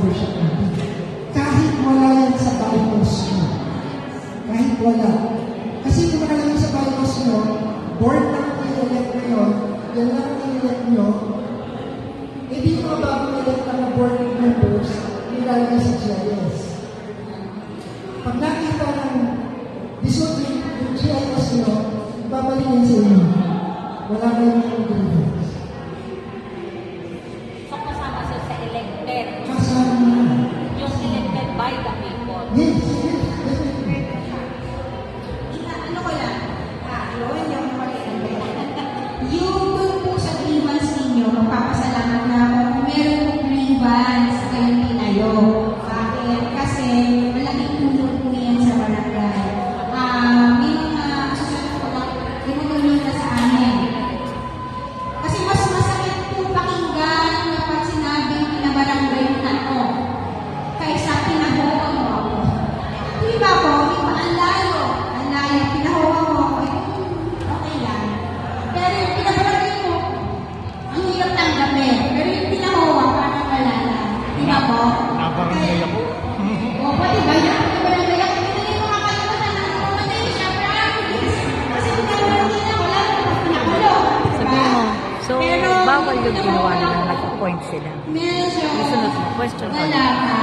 membership natin. Kahit wala yan sa bylaws mo. Kahit wala. Kasi kung nakalagay sa bylaws mo, board lang i-elect ngayon, yan lang i-elect nyo, hindi mga bagong elect na board members, nilalagay sa GIS. Pag nakita ng disorder yung GIS nyo, babalik yan sa inyo. Wala kayong grievance. So kasama siya sa elected. Kasama. Yung elected by the people. Yes, yes, definitely. Ano ko lang? Yun yung yung dun po sa grievance ninyo, magpapasalamat na ako kung meron po grievance kayong tinayo. Bakit? Kasi malaking tulong po yan sa barangay. May mga susunod ko lang, tinutulong na sa amin. Kasi mas masakit po pakinggan kapag sinabing pinabarangay na ako kaysa pinahuwag mo ako. Di ba po? Di ba? Ang layo. Ang layo. Pinahuwag mo ako. Okay lang. Pero yung pinabarangay mo, ang hirap tanggapin. Pero yung pinahuwag, parang wala lang. Di ba po? Nabarangay ako. Opo, di ba? Yung pinabarangay ako, hindi mo makakalimutan na mamatay siya. Kasi pinabarangay na wala naman pinakulo. Sabihin mo, so Pero, bawal yung ginawa nila, nag-appoint sila. Medyo Yung sunod mo, question wala pa.